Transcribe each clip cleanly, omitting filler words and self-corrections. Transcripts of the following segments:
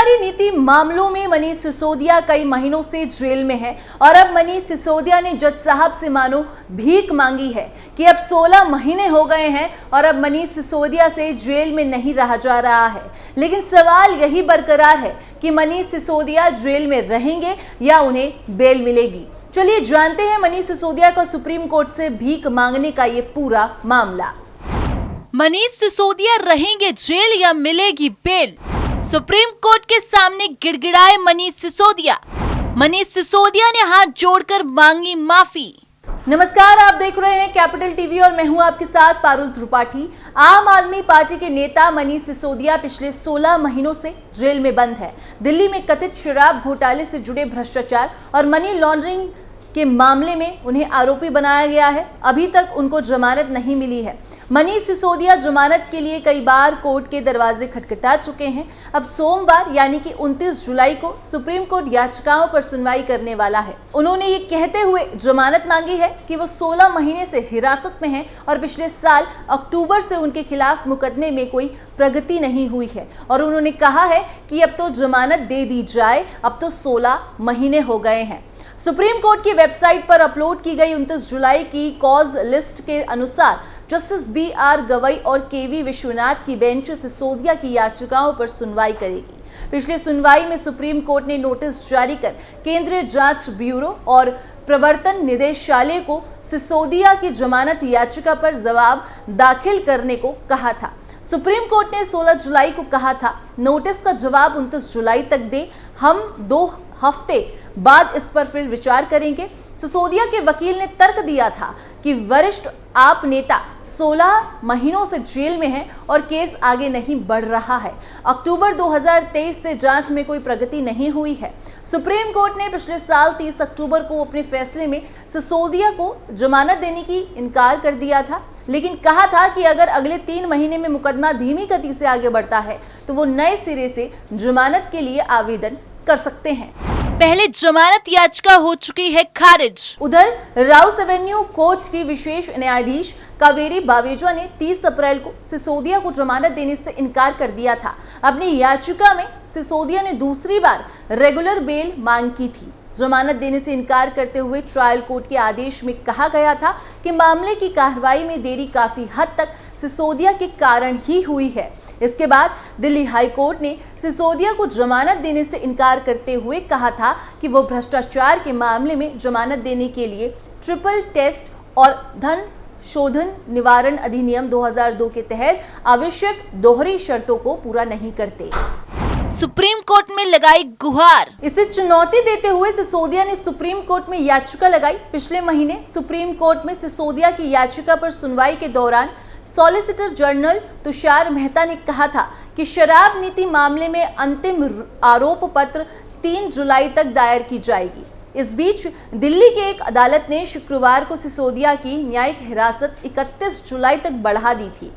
आबकारी नीति मामलों में मनीष सिसोदिया कई महीनों से जेल में है और अब मनीष सिसोदिया ने जज साहब से मानो भीख मांगी है कि अब 16 महीने हो गए हैं और अब मनीष सिसोदिया से जेल में नहीं रहा जा रहा है। लेकिन सवाल यही बरकरार है कि मनीष सिसोदिया जेल में रहेंगे या उन्हें बेल मिलेगी। चलिए जानते हैं मनीष सिसोदिया का सुप्रीम कोर्ट से भीख मांगने का ये पूरा मामला। मनीष सिसोदिया रहेंगे जेल या मिलेगी बेल? सुप्रीम कोर्ट के सामने गिड़गिड़ाए मनीष सिसोदिया। मनीष सिसोदिया ने हाथ जोड़कर मांगी माफी। नमस्कार, आप देख रहे हैं कैपिटल टीवी और मैं हूं आपके साथ पारुल त्रिपाठी। आम आदमी पार्टी के नेता मनीष सिसोदिया पिछले 16 महीनों से जेल में बंद है। दिल्ली में कथित शराब घोटाले से जुड़े भ्रष्टाचार और मनी लॉन्ड्रिंग के मामले में उन्हें आरोपी बनाया गया है। अभी तक उनको जमानत नहीं मिली है। मनीष सिसोदिया जमानत के लिए कई बार कोर्ट के दरवाजे खटखटा चुके हैं। अब सोमवार यानी कि 29 जुलाई को सुप्रीम कोर्ट याचिकाओं पर सुनवाई करने वाला है। उन्होंने ये कहते हुए जमानत मांगी है कि वो 16 महीने से हिरासत में हैं और पिछले साल अक्टूबर से उनके खिलाफ मुकदमे में कोई प्रगति नहीं हुई है और उन्होंने कहा है कि अब तो जमानत दे दी जाए, अब तो 16 महीने हो गए हैं। सुप्रीम कोर्ट की वेबसाइट पर अपलोड की गई 29 जुलाई की कॉज लिस्ट के अनुसार जस्टिस BR गवई और KV विश्वनाथ की बेंच सिसोदिया की याचिकाओं पर सुनवाई करेगी। पिछली सुनवाई में सुप्रीम कोर्ट ने नोटिस जारी कर केंद्रीय जांच ब्यूरो और प्रवर्तन निदेशालय को सिसोदिया की जमानत याचिका पर जवाब दाखिल करने को कहा था। सुप्रीम कोर्ट ने 16 जुलाई को कहा था नोटिस का जवाब 29 जुलाई तक दे, हम 2 हफ्ते बाद इस पर फिर विचार करेंगे। सिसोदिया के वकील ने तर्क दिया था कि वरिष्ठ आप नेता 16 महीनों से जेल में हैं और केस आगे नहीं बढ़ रहा है। अक्टूबर 2023 से जांच में कोई प्रगति नहीं हुई है। सुप्रीम कोर्ट ने पिछले साल 30 अक्टूबर को अपने फैसले में सिसोदिया को जमानत देने की इनकार कर दिया था, लेकिन कहा था कि अगर अगले 3 महीने में मुकदमा धीमी गति से आगे बढ़ता है तो वो नए सिरे से जमानत के लिए आवेदन कर सकते हैं। पहले जमानत याचिका हो चुकी है खारिज। उधर राउस एवेन्यू कोर्ट की विशेष न्यायाधीश कावेरी बावेजा ने 30 अप्रैल को सिसोदिया को जमानत देने से इनकार कर दिया था। अपनी याचिका में सिसोदिया ने दूसरी बार रेगुलर बेल मांग की थी। जमानत देने से इनकार करते हुए ट्रायल कोर्ट के आदेश में कहा गया था कि मामले की कार्रवाई में देरी काफी हद तक सिसोदिया के कारण ही हुई है। इसके बाद दिल्ली हाई कोर्ट ने सिसोदिया को जमानत देने से इनकार करते हुए कहा था कि वो भ्रष्टाचार के मामले में जमानत देने के लिए ट्रिपल टेस्ट और धन शोधन निवारण अधिनियम 2002 के तहत आवश्यक दोहरी शर्तों को पूरा नहीं करते। सुप्रीम कोर्ट में लगाई गुहार। इसे चुनौती देते हुए सिसोदिया ने सुप्रीम कोर्ट में याचिका लगाई। पिछले महीने सुप्रीम कोर्ट में सिसोदिया की याचिका पर सुनवाई के दौरान सॉलिसिटर जनरल तुषार मेहता ने कहा था कि शराब नीति मामले में अंतिम आरोप पत्र 3 जुलाई तक दायर की जाएगी। इस बीच दिल्ली के एक अदालत ने शुक्रवार को सिसोदिया की न्यायिक हिरासत 31 जुलाई तक बढ़ा दी थी।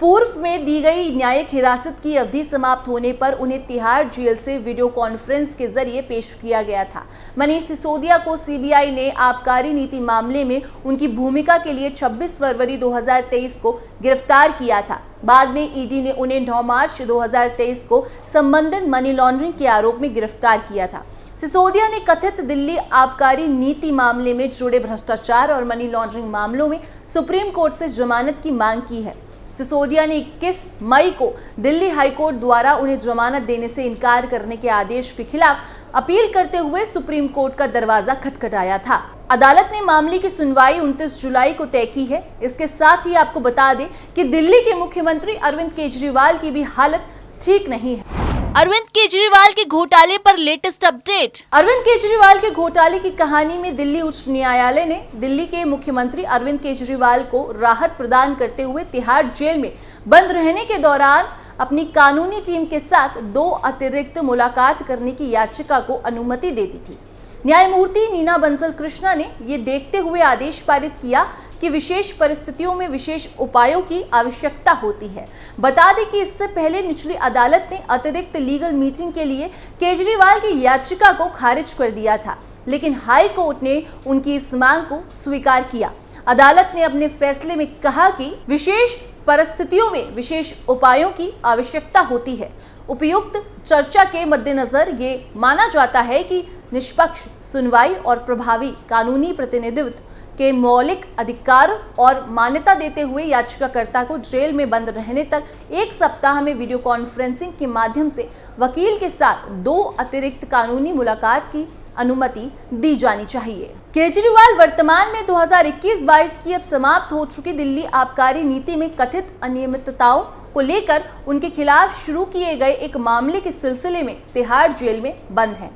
पूर्व में दी गई न्यायिक हिरासत की अवधि समाप्त होने पर उन्हें तिहाड़ जेल से वीडियो कॉन्फ्रेंस के जरिए पेश किया गया था। मनीष सिसोदिया को CBI ने आबकारी नीति मामले में उनकी भूमिका के लिए 26 फरवरी 2023 को गिरफ्तार किया था। बाद में ED ने उन्हें 9 मार्च 2023 को संबंधित मनी लॉन्ड्रिंग के आरोप में गिरफ्तार किया था। सिसोदिया ने कथित दिल्ली आबकारी नीति मामले में जुड़े भ्रष्टाचार और मनी लॉन्ड्रिंग मामलों में सुप्रीम कोर्ट से जमानत की मांग की है। सिसोदिया ने 21 मई को दिल्ली हाईकोर्ट द्वारा उन्हें जमानत देने से इनकार करने के आदेश के खिलाफ अपील करते हुए सुप्रीम कोर्ट का दरवाजा खटखटाया था। अदालत ने मामले की सुनवाई 29 जुलाई को तय की है। इसके साथ ही आपको बता दें कि दिल्ली के मुख्यमंत्री अरविंद केजरीवाल की भी हालत ठीक नहीं है। अरविंद केजरीवाल के घोटाले पर लेटेस्ट अपडेट। अरविंद केजरीवाल के घोटाले की कहानी में दिल्ली उच्च न्यायालय ने दिल्ली के मुख्यमंत्री अरविंद केजरीवाल को राहत प्रदान करते हुए तिहाड़ जेल में बंद रहने के दौरान अपनी कानूनी टीम के साथ 2 अतिरिक्त मुलाकात करने की याचिका को अनुमति दे दी थी। न्यायमूर्ति नीना बंसल कृष्णा ने ये देखते हुए आदेश पारित किया कि विशेष परिस्थितियों में विशेष उपायों की आवश्यकता होती है। बता दें कि इससे पहले निचली अदालत ने अतिरिक्त लीगल मीटिंग के लिए केजरीवाल की याचिका को खारिज कर दिया था, लेकिन हाई कोर्ट ने उनकी इस मांग को स्वीकार किया। अदालत ने अपने फैसले में कहा कि विशेष परिस्थितियों में विशेष उपायों की आवश्यकता होती है। उपयुक्त चर्चा के मद्देनजर ये माना जाता है कि निष्पक्ष सुनवाई और प्रभावी कानूनी प्रतिनिधित्व के मौलिक अधिकार और मान्यता देते हुए याचिकाकर्ता को जेल में बंद रहने तक 1 सप्ताह में वीडियो कॉन्फ्रेंसिंग के माध्यम से वकील के साथ 2 अतिरिक्त कानूनी मुलाकात की अनुमति दी जानी चाहिए। केजरीवाल वर्तमान में 2021-22 की अब समाप्त हो चुकी दिल्ली आबकारी नीति में कथित अनियमितताओं को लेकर उनके खिलाफ शुरू किए गए एक मामले के सिलसिले में तिहाड़ जेल में बंद हैं।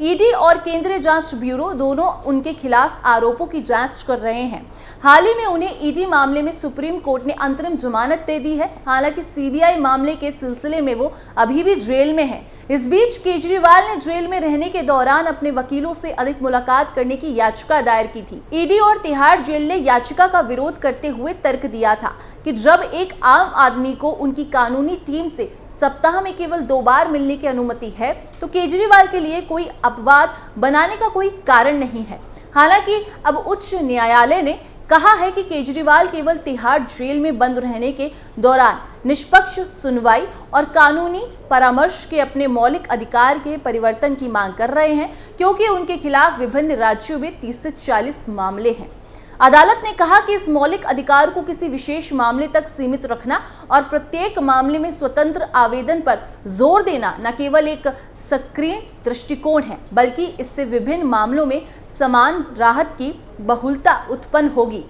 ईडी और केंद्रीय जांच ब्यूरो दोनों उनके खिलाफ आरोपों की जांच कर रहे हैं। हाल ही में उन्हें ईडी मामले में सुप्रीम कोर्ट ने अंतरिम जमानत दे दी है। हालांकि सीबीआई मामले के सिलसिले में वो अभी भी जेल में है। इस बीच केजरीवाल ने जेल में रहने के दौरान अपने वकीलों से अधिक मुलाकात करने की याचिका दायर की थी। ईडी और तिहाड़ जेल ने याचिका का विरोध करते हुए तर्क दिया था कि जब एक आम आदमी को उनकी कानूनी टीम से सप्ताह में केवल 2 बार मिलने की अनुमति है तो केजरीवाल के लिए कोई अपवाद बनाने का कोई कारण नहीं है। हालांकि अब उच्च न्यायालय ने कहा है कि केजरीवाल केवल तिहाड़ जेल में बंद रहने के दौरान निष्पक्ष सुनवाई और कानूनी परामर्श के अपने मौलिक अधिकार के परिवर्तन की मांग कर रहे हैं, क्योंकि उनके खिलाफ विभिन्न राज्यों में 30 से 40 मामले हैं। अदालत ने कहा कि इस मौलिक अधिकार को किसी विशेष मामले तक सीमित रखना और प्रत्येक मामले में स्वतंत्र आवेदन पर जोर देना न केवल एक सक्रिय दृष्टिकोण है, बल्कि इससे विभिन्न मामलों में समान राहत की बहुलता उत्पन्न होगी।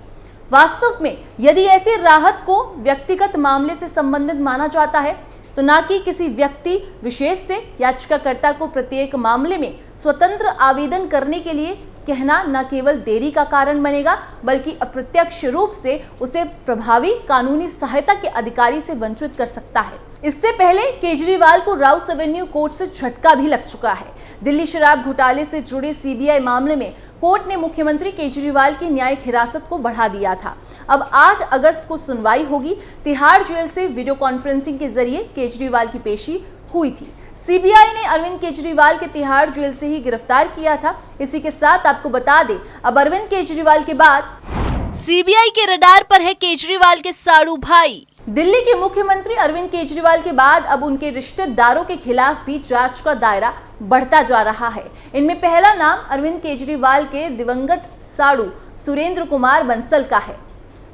वास्तव में यदि ऐसी राहत को व्यक्तिगत मामले से संबंधित माना जाता है तो न कि किसी व्यक्ति विशेष से, याचिकाकर्ता को प्रत्येक मामले में स्वतंत्र आवेदन करने के लिए कहना न केवल देरी का कारण बनेगा, बल्कि अप्रत्यक्ष रूप से उसे प्रभावी कानूनी सहायता के अधिकारी से वंचित कर सकता है। इससे पहले केजरीवाल को राउस एवेन्यू कोर्ट से झटका भी लग चुका है। दिल्ली शराब घोटाले से जुड़े सीबीआई मामले में कोर्ट ने मुख्यमंत्री केजरीवाल की न्यायिक हिरासत को बढ़ा दिया था। अब 8 अगस्त को सुनवाई होगी। तिहाड़ जेल से वीडियो कॉन्फ्रेंसिंग के जरिए केजरीवाल की पेशी हुई थी। सीबीआई ने अरविंद केजरीवाल के तिहाड़ जेल से ही गिरफ्तार किया था। इसी के साथ आपको बता दें, अब अरविंद केजरीवाल के बाद सीबीआई के रडार पर है केजरीवाल के साड़ू भाई। दिल्ली के मुख्यमंत्री अरविंद केजरीवाल के बाद अब उनके रिश्तेदारों के खिलाफ भी जांच का दायरा बढ़ता जा रहा है। इनमें पहला नाम अरविंद केजरीवाल के दिवंगत साड़ू सुरेंद्र कुमार बंसल का है,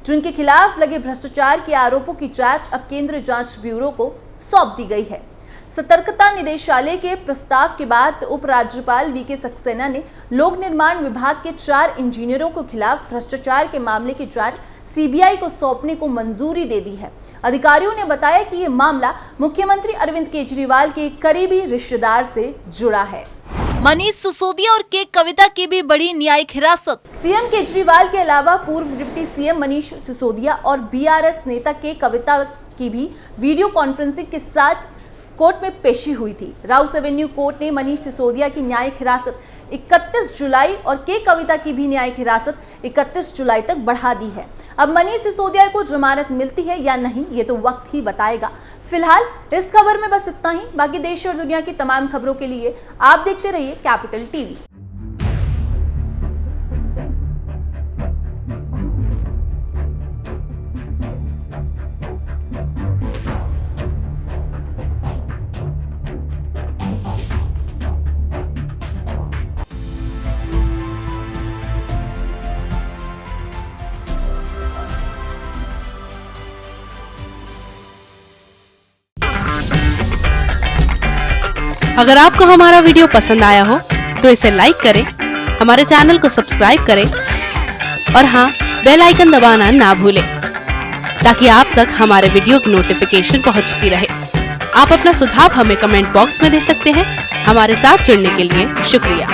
जिनके खिलाफ लगे भ्रष्टाचार के आरोपों की जांच अब केंद्रीय जांच ब्यूरो को सौंप दी गई है। सतर्कता निदेशालय के प्रस्ताव के बाद उपराज्यपाल वीके सक्सेना ने लोक निर्माण विभाग के 4 इंजीनियरों के खिलाफ भ्रष्टाचार के मामले की जांच सीबीआई को सौंपने को मंजूरी दे दी है। अधिकारियों ने बताया कि यह मामला मुख्यमंत्री अरविंद केजरीवाल के करीबी रिश्तेदार से जुड़ा है। मनीष सिसोदिया और के कविता की भी बड़ी न्यायिक हिरासत। सीएम केजरीवाल के अलावा पूर्व डिप्टी सीएम मनीष सिसोदिया और बीआरएस नेता के कविता की भी वीडियो कॉन्फ्रेंसिंग के साथ कोर्ट में पेशी हुई थी। राउस एवेन्यू कोर्ट ने मनीष सिसोदिया की न्यायिक हिरासत 31 जुलाई और के कविता की भी न्यायिक हिरासत 31 जुलाई तक बढ़ा दी है। अब मनीष सिसोदिया को जमानत मिलती है या नहीं, ये तो वक्त ही बताएगा। फिलहाल इस खबर में बस इतना ही। बाकी देश और दुनिया की तमाम खबरों के लिए आप देखते रहिए कैपिटल टीवी। अगर आपको हमारा वीडियो पसंद आया हो तो इसे लाइक करें, हमारे चैनल को सब्सक्राइब करें और हाँ, बेल आइकन दबाना ना भूलें ताकि आप तक हमारे वीडियो की नोटिफिकेशन पहुंचती रहे। आप अपना सुझाव हमें कमेंट बॉक्स में दे सकते हैं। हमारे साथ जुड़ने के लिए शुक्रिया।